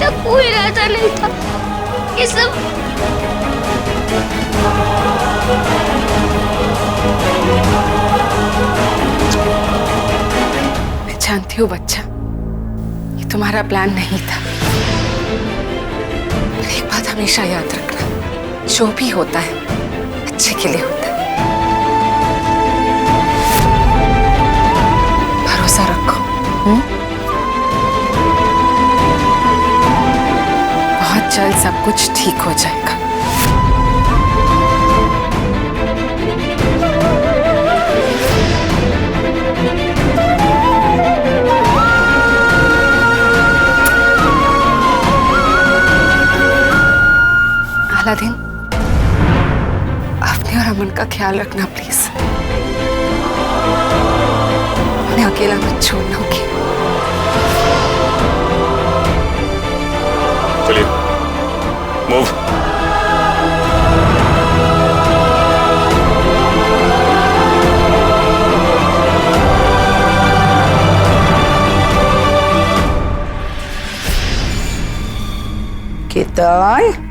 था, कोई इरादा नहीं था। ये सब मैं जानती हूँ बच्चा, ये तुम्हारा प्लान नहीं था। पर एक बात हमेशा याद रखना, जो भी होता है अच्छे के लिए होता है। भरोसा रखो। बहुत जल्द सब कुछ ठीक हो जाएगा। अलादीन, अपने और अमन का ख्याल रखना प्लीज। उन्हें अकेला मत छोड़ना। ओके? चलिए, मूव। केतन,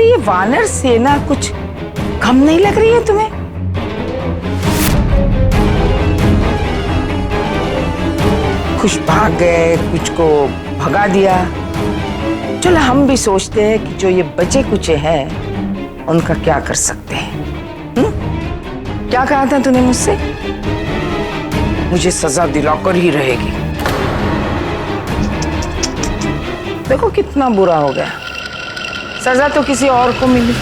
ये वानर सेना कुछ कम नहीं लग रही है तुम्हें? कुछ भाग गए, कुछ को भगा दिया। चलो हम भी सोचते हैं कि जो ये बचे कुचे हैं उनका क्या कर सकते हैं। क्या कहा था तूने मुझसे? मुझे सजा दिलाकर ही रहेगी। देखो कितना बुरा हो गया। सजा तो किसी और को मिली।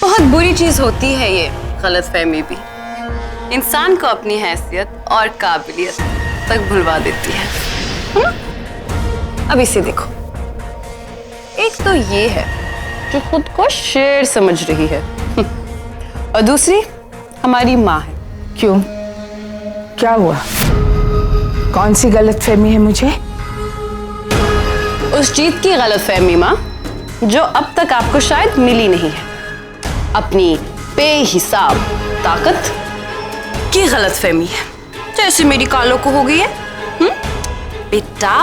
बहुत बुरी चीज होती है ये गलतफहमी भी। इंसान को अपनी हैसियत और काबिलियत तक भुलवा देती है ना? अब इसे देखो, एक तो ये है जो खुद को शेर समझ रही है और दूसरी हमारी माँ है। क्यों? क्या हुआ? कौन सी गलतफहमी है मुझे? उस चीज की गलतफहमी माँ जो अब तक आपको शायद मिली नहीं है। अपनी बेहिसाब ताकत की गलतफहमी है, जैसे मेरी कालों को हो गई है। बेटा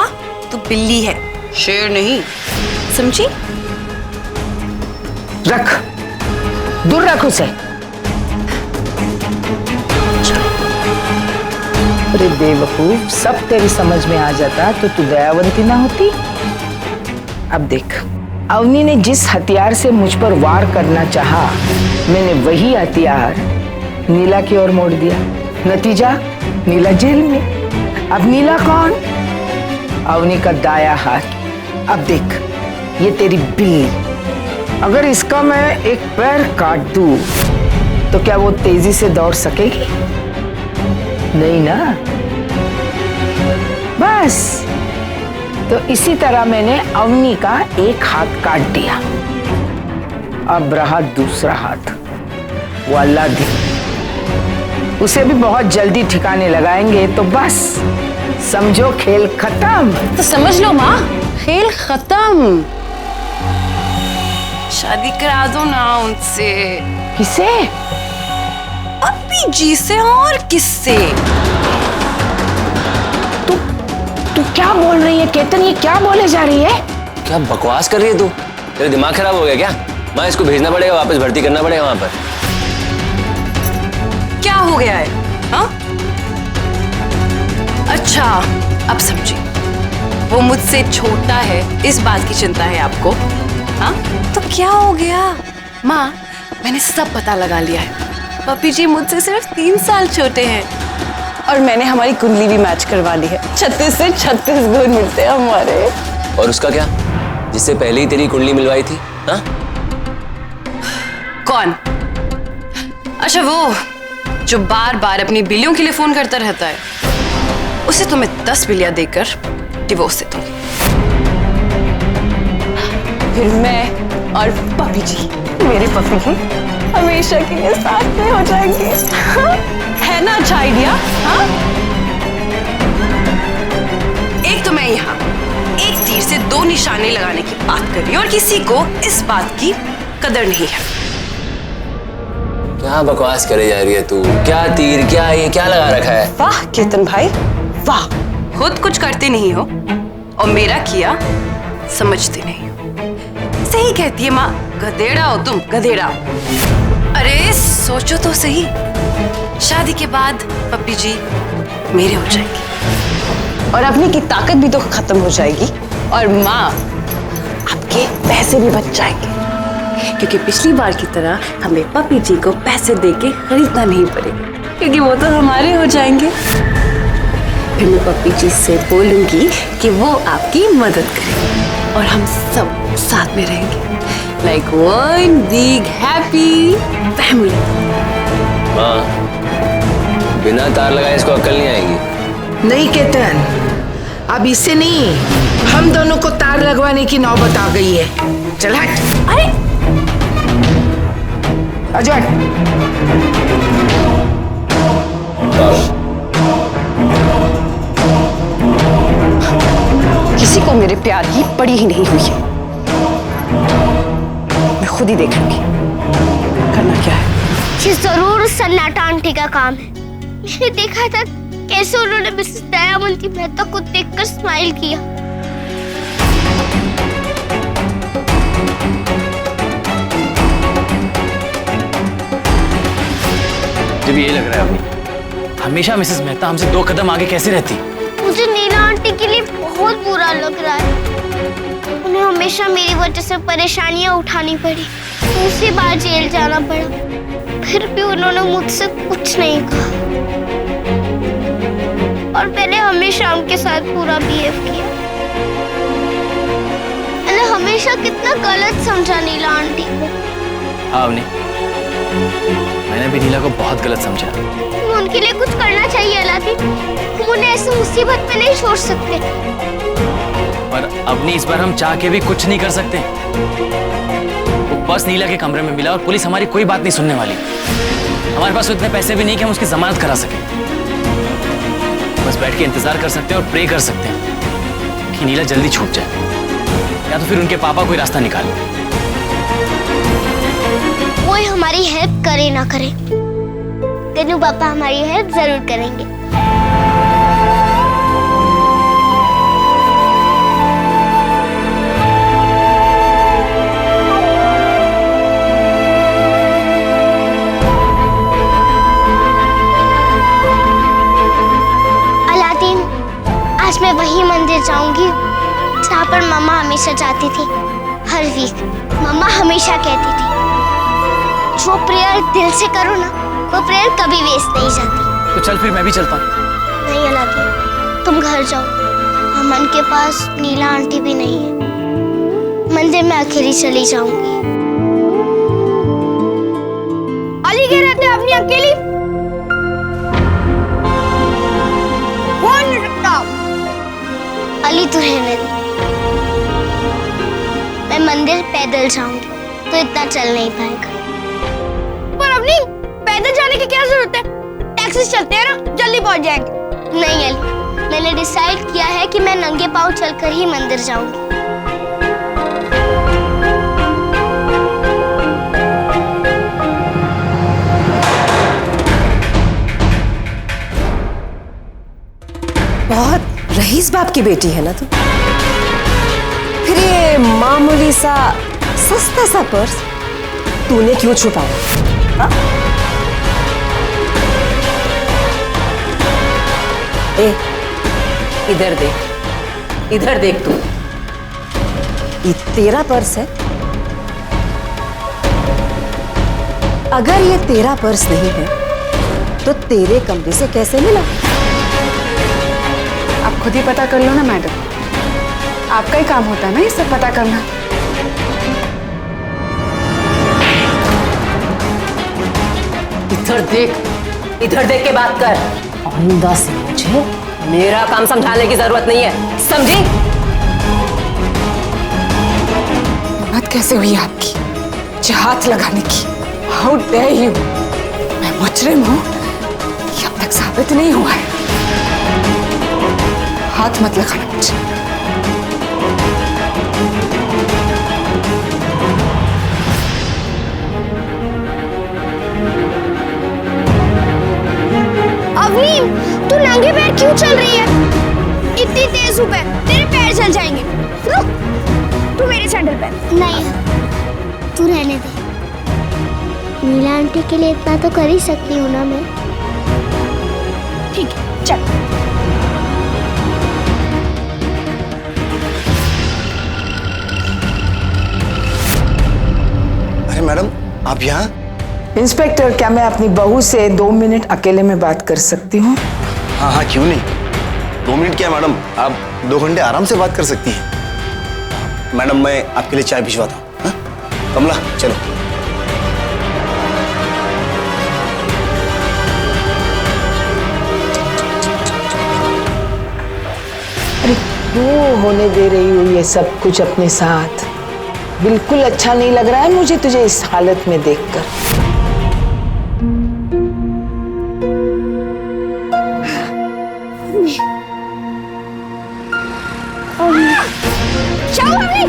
तू बिल्ली है, शेर नहीं, समझी? रख, दूर रख उसे। अरे बेवकूफ, सब तेरी समझ में आ जाता तो तू दयावंती ना होती। अब देख, अवनी ने जिस हथियार से मुझ पर वार करना चाहा, मैंने वही हथियार नीला की ओर मोड़ दिया। नतीजा, नीला जेल में। अब नीला कौन? अवनी का दाया हाथ। अब देख, ये तेरी बिल्ली, अगर इसका मैं एक पैर काट दूं तो क्या वो तेजी से दौड़ सकेगी? नहीं ना। बस तो इसी तरह मैंने अवनी का एक हाथ काट दिया। अब रहा दूसरा हाथ, वो अल्लादीन। उसे भी बहुत जल्दी ठिकाने लगाएंगे तो बस समझो खेल खत्म। तो समझ लो माँ, खेल खत्म। शादी करा दो ना उनसे। किसे? अभी जी से और किससे? तू क्या बोल रही है केतन? ये क्या बोले जा रही है? क्या बकवास कर रही है तू? तेरा दिमाग खराब हो गया क्या? माँ, इसको भेजना पड़ेगा, वापस भर्ती करना पड़ेगा वहां पर। क्या हो गया है? हाँ? अच्छा, अब समझी। वो मुझसे छोटा है, इस बात की चिंता है आपको? हाँ? तो क्या हो गया? माँ, मैंने सब पता लगा लिया है। पपी जी मुझसे सिर्फ 3 साल छोटे हैं और मैंने हमारी कुंडली भी मैच करवा ली है। 36 से 36 गुण मिलते हैं हमारे। और उसका क्या, जिससे पहले ही तेरी कुंडली मिलवाई थी? हाँ? कौन? अच्छा, वो जो बार बार अपनी बिल्लियों के लिए फोन करता रहता है, उसे तो मैं 10 बिल्लियां देकर डिवोर्स देता हूँ। फिर मैं और पपी जी, मेरे पपी जी हमेशा के लिए साथ में हो जाएंगे। है ना अच्छा आइडिया? हाँ? एक तो मैं यहाँ एक तीर से दो निशाने लगाने की बात कर रही हूँ और किसी को इस बात की कदर नहीं है। क्या बकवास करे जा रही है तू? क्या तीर, क्या ये क्या लगा रखा है? वाह कीर्तन भाई वाह, खुद कुछ करते नहीं हो और मेरा किया समझते नहीं हो। सही कहती है माँ, गधेड़ा हो तुम, गधेड़ा। अरे सोचो तो सही, शादी के बाद पप्पी जी मेरे हो जाएंगे और अपनी की ताकत भी तो खत्म हो जाएगी और माँ आपके पैसे भी बच जाएंगे, क्योंकि पिछली बार की तरह हमें पप्पी जी को पैसे देके खरीदना नहीं पड़ेगा, क्योंकि वो तो हमारे हो जाएंगे। फिर मैं पप्पी जी से बोलूंगी कि वो आपकी मदद करें और हम सब साथ में रहेंगे, like one big happy family. हाँ, बिना तार लगाए इसको अक्ल नहीं आएगी। नहीं केतन, अब इससे नहीं, हम दोनों को तार लगवाने की नौबत आ गई है। चल हट। अरे अजय, किसी को मेरे प्यार की पड़ी ही नहीं हुई है, मैं खुद ही देख लूंगी करना क्या है। ये जरूर सन्नाटा आंटी का काम है। मैंने देखा था कैसे उन्होंने मिसेस दयावंती मेहता को देखकर स्माइल किया। जब ये लग रहा है अभी, हमेशा मिसेस मेहता हमसे 2 कदम आगे कैसे रहती? मुझे नीला आंटी के लिए बहुत बुरा लग रहा है। उन्हें हमेशा मेरी वजह से परेशानियां उठानी पड़ी, दूसरी बार जेल जाना पड़ा, फिर भी उन्होंने मुझसे कुछ नहीं कहा और मैंने हमेशा उनके साथ पूरा बिहेव किया। मैंने हमेशा कितना गलत समझा नीला आंटी को। हाँ अवनी, मैंने भी नीला को बहुत गलत समझा। उनके लिए कुछ करना चाहिए अलादीन, तुम उन्हें ऐसी मुसीबत में नहीं छोड़ सकते। पर अवनी, इस बार हम चाह के भी कुछ नहीं कर सकते। वो बस नीला के कमरे में मिला और पुलिस हमारी कोई बात नहीं सुनने वाली। हमारे पास इतने पैसे भी नहीं कि हम उसकी जमानत करा सकें। बस बैठ के इंतजार कर सकते हैं और प्रे कर सकते हैं कि नीला जल्दी छूट जाए, या तो फिर उनके पापा कोई रास्ता निकाले। कोई हमारी हेल्प करे ना करे, तेनू पापा हमारी हेल्प जरूर करेंगे। अलादीन, आज मैं वही मंदिर जाऊंगी जहाँ पर मम्मा हमेशा जाती थी। हर वीक मम्मा हमेशा कहती थी, जो प्रेयर दिल से करो ना, वो प्रेयर कभी वेस्ट नहीं जाती। तो चल फिर मैं भी चलता हूँ। नहीं अलादीन, तुम घर जाओ। अमन के पास नीला आंटी भी नहीं है। मंदिर में अकेली चली जाऊंगी। अली कह रहे थे अपनी अकेली कौन नहीं सकता। अली तो रहने दे, मैं मंदिर पैदल जाऊंगी तो इतना चल नहीं पाएगा। पर अपनी पैदल जाने की क्या जरूरत है, टैक्सी चलते हैं ना, जल्दी पहुंच जाएंगे। नहीं अली, मैंने डिसाइड किया है कि मैं नंगे पांव चलकर ही मंदिर जाऊंगी। बहुत रईस बाप की बेटी है ना तू? फिर ये मामूली सा सस्ता सा पर्स तूने क्यों छुपाया? हाँ? ए, इधर देख, इधर देख तू। ये तेरा पर्स है? अगर ये तेरा पर्स नहीं है तो तेरे कमरे से कैसे मिला? आप खुद ही पता कर लो ना मैडम, आपका ही काम होता है ना ये सब पता करना। इधर देख के बात कर। औंधा से मुझे मेरा काम समझाने की जरूरत नहीं है, समझी? हिम्मत कैसे हुई आपकी मुझे हाथ लगाने की? How dare you! मैं मुजरिम हूं ये अब तक साबित नहीं हुआ है। हाथ मत लगाना मुझे। अवनीम, तू नंगे पैर क्यों चल रही है? इतनी तेज धूप है, तेरे पैर जल जाएंगे। रुक, तू मेरे सैंडल पहन। नहीं, तू रहने दे। नीला आंटी के लिए इतना तो कर ही सकती हूँ ना मैं। ठीक है, चल। अरे मैडम, आप यहाँ? इंस्पेक्टर, क्या मैं अपनी बहू से 2 मिनट अकेले में बात कर सकती हूँ? हाँ हाँ, क्यों नहीं। 2 मिनट क्या मैडम, आप 2 घंटे आराम से बात कर सकती हैं। मैडम, मैं आपके लिए चाय भिजवाता हूँ। हाँ? कमला, चलो। अरे क्यों होने दे रही हो ये सब कुछ अपने साथ? बिल्कुल अच्छा नहीं लग रहा है मुझे तुझे इस हालत में देखकर। चाहो अवनी,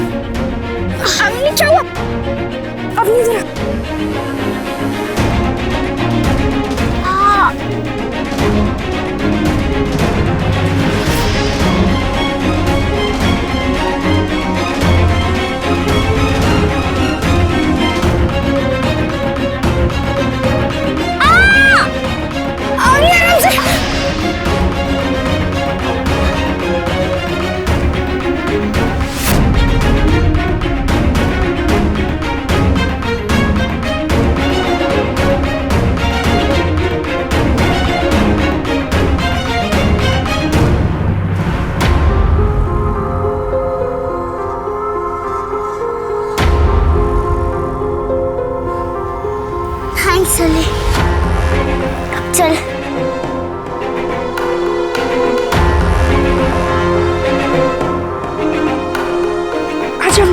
अवनी चाहो, अवनी जरा। अवनी आराम से। थैंक्स अली। अब चल। आजा।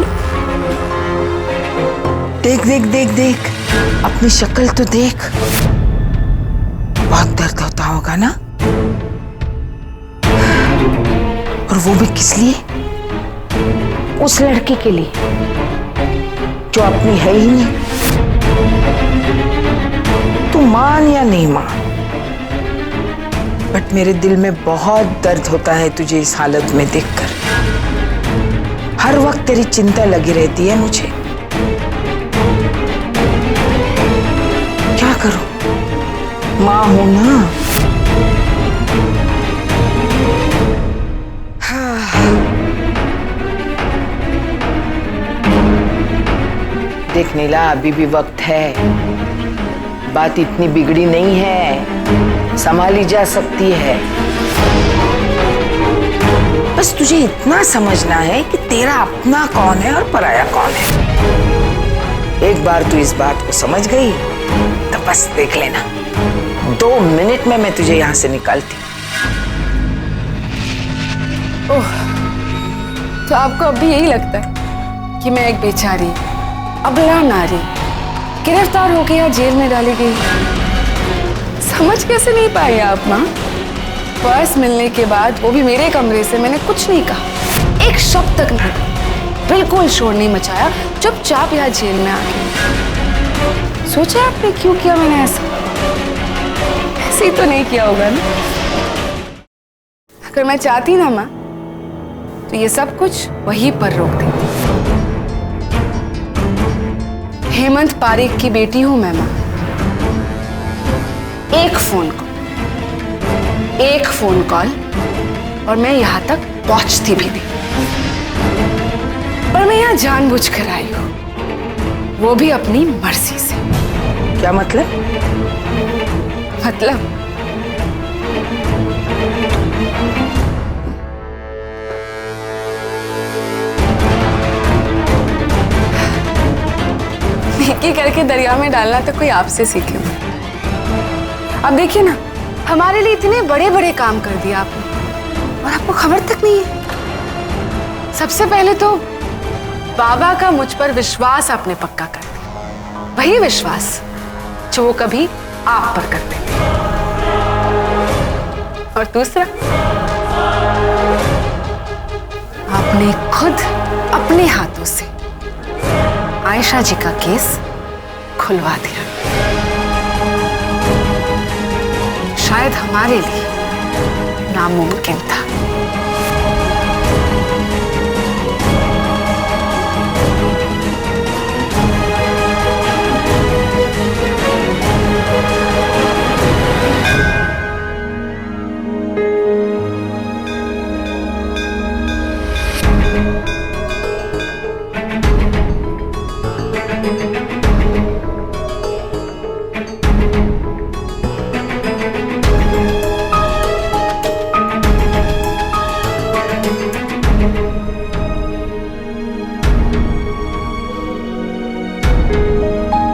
देख देख देख देख, अपनी शक्ल तो देख। बहुत दर्द होता होगा ना? और वो भी किस लिए? उस लड़के के लिए जो अपनी है ही नहीं। तू मान या नहीं मान, बट मेरे दिल में बहुत दर्द होता है तुझे इस हालत में देखकर। हर वक्त तेरी चिंता लगी रहती है मुझे। क्या करूं? मां हूं ना। देख नीला, अभी भी वक्त है। बात इतनी बिगड़ी नहीं है, संभाली जा सकती है। बस तुझे इतना समझना है कि तेरा अपना कौन है और पराया कौन है। एक बार तू इस बात को समझ गई तो बस देख लेना, 2 मिनट में मैं तुझे यहां से निकालती। ओह, तो आपको अब भी यही लगता है कि मैं एक बेचारी अबला नारी गिरफ्तार होकर यहाँ जेल में डाली गई? समझ कैसे नहीं पाई आप माँ? पर्स मिलने के बाद, वो भी मेरे कमरे से, मैंने कुछ नहीं कहा, एक शब्द तक नहीं, बिल्कुल शोर नहीं मचाया, चुपचाप यहाँ जेल में आ गई। सोचा आपने क्यों किया मैंने ऐसा? ऐसे ही तो नहीं किया होगा ना। अगर मैं चाहती ना माँ, तो ये सब कुछ वहीं पर रोक देती। हेमंत पारेख की बेटी हूं मैं मां। एक फोन कॉल और मैं यहां तक पहुंचती भी नहीं। पर मैं यहां जानबूझकर आई हूं, वो भी अपनी मर्जी से। क्या मतलब? नेकी करके दरिया में डालना तो कोई आपसे सीखे। अब देखिए ना, हमारे लिए इतने बड़े बड़े काम कर दिया आपने और आपको खबर तक नहीं है। सबसे पहले तो बाबा का मुझ पर विश्वास आपने पक्का कर दिया, वही विश्वास जो वो कभी आप पर करते थे। और दूसरा, आपने खुद अपने हाथों से आयशा जी का केस खुलवा दिया। शायद हमारे लिए नामुमकिन था।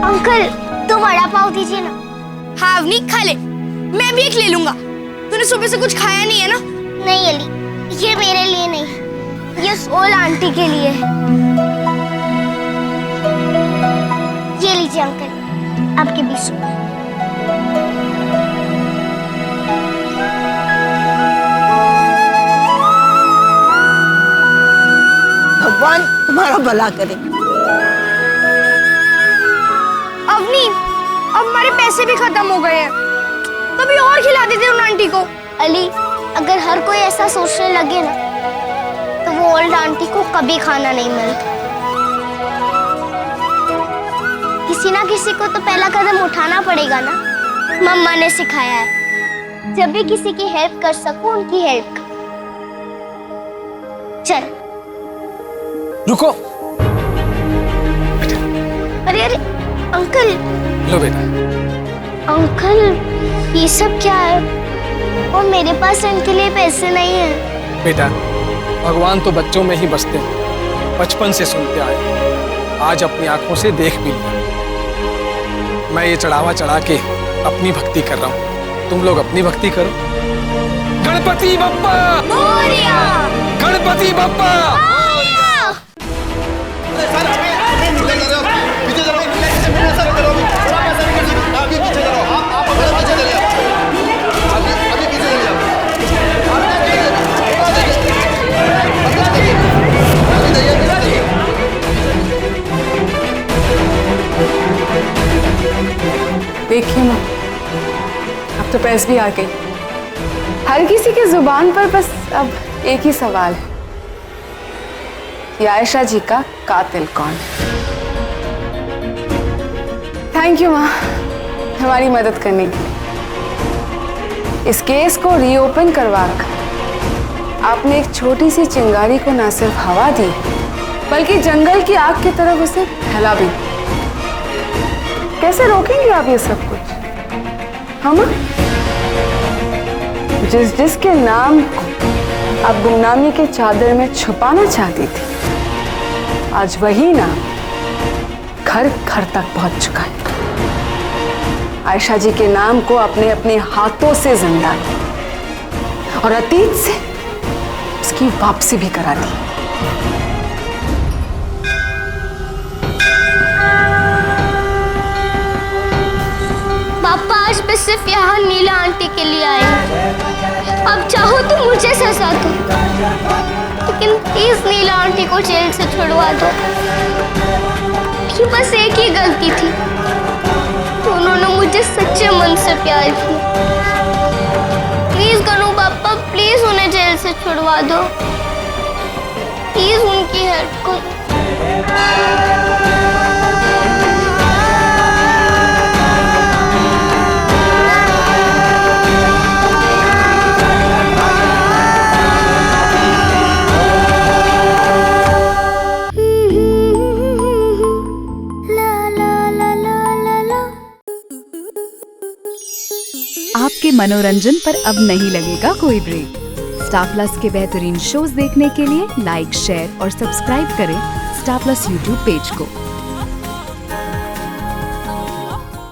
अंकल दो वड़ा पाव दीजिए ना। हाँ अवनी खा ले, मैं भी एक ले लूंगा। तूने सुबह से कुछ खाया नहीं है ना? नहीं अली, ये मेरे लिए नहीं, ये सोल आंटी के लिए है। ये लीजिए अंकल, आपके 20 रुपए। भगवान तुम्हारा भला करे। अवनी, अब हमारे पैसे भी खत्म हो गए हैं, कभी और खिला देते उन आंटी को। अली, अगर हर कोई ऐसा सोचने लगे ना तो वो ओल्ड आंटी को कभी खाना नहीं मिलता। किसी ना किसी को तो पहला कदम उठाना पड़ेगा ना। मम्मा ने सिखाया है, जब भी किसी की हेल्प कर सको उनकी हेल्प कर। चल रुको। अरे अरे अंकल। लो बेटा। अंकल ये सब क्या है? और मेरे पास इनके लिए पैसे नहीं है। बेटा भगवान तो बच्चों में ही बसते हैं, बचपन से सुनते आए, आज अपनी आंखों से देख भी लिया। मैं ये चढ़ावा चढ़ा के अपनी भक्ति कर रहा हूँ, तुम लोग अपनी भक्ति करो। गणपति बप्पा मोरिया, गणपति बप्पा। देखिए माँ, अब तो पैसे भी आ गई। हर किसी की जुबान पर बस अब एक ही सवाल है कि आयशा जी का कातिल कौन है। थैंक यू माँ हमारी मदद करने के लिए। इस केस को रीओपन करवाकर आपने एक छोटी सी चिंगारी को न सिर्फ हवा दी बल्कि जंगल की आग की तरफ उसे फैला भी। कैसे रोकेंगे आप ये सब कुछ? हम जिसके नाम को आप गुमनामी के चादर में छुपाना चाहती थी, आज वही नाम घर घर तक पहुंच चुका है। आयशा जी के नाम को अपने अपने हाथों से जिंदा किया और अतीत से उसकी वापसी भी करा दी। पापा आज मैं सिर्फ यहाँ नीला आंटी के लिए आई हूँ। अब चाहो तो मुझे सजा दो, लेकिन प्लीज नीला आंटी को जेल से छुड़वा दो। कि बस एक ही गलती थी, तो उन्होंने मुझे सच्चे मन से प्यार किया। प्लीज गनु पापा, प्लीज उन्हें जेल से छुड़वा दो। प्लीज उनकी हेल्प करो। आपके मनोरंजन पर अब नहीं लगेगा कोई ब्रेक। स्टार प्लस के बेहतरीन शोज देखने के लिए लाइक, शेयर और सब्सक्राइब करें स्टार प्लस यूट्यूब पेज को।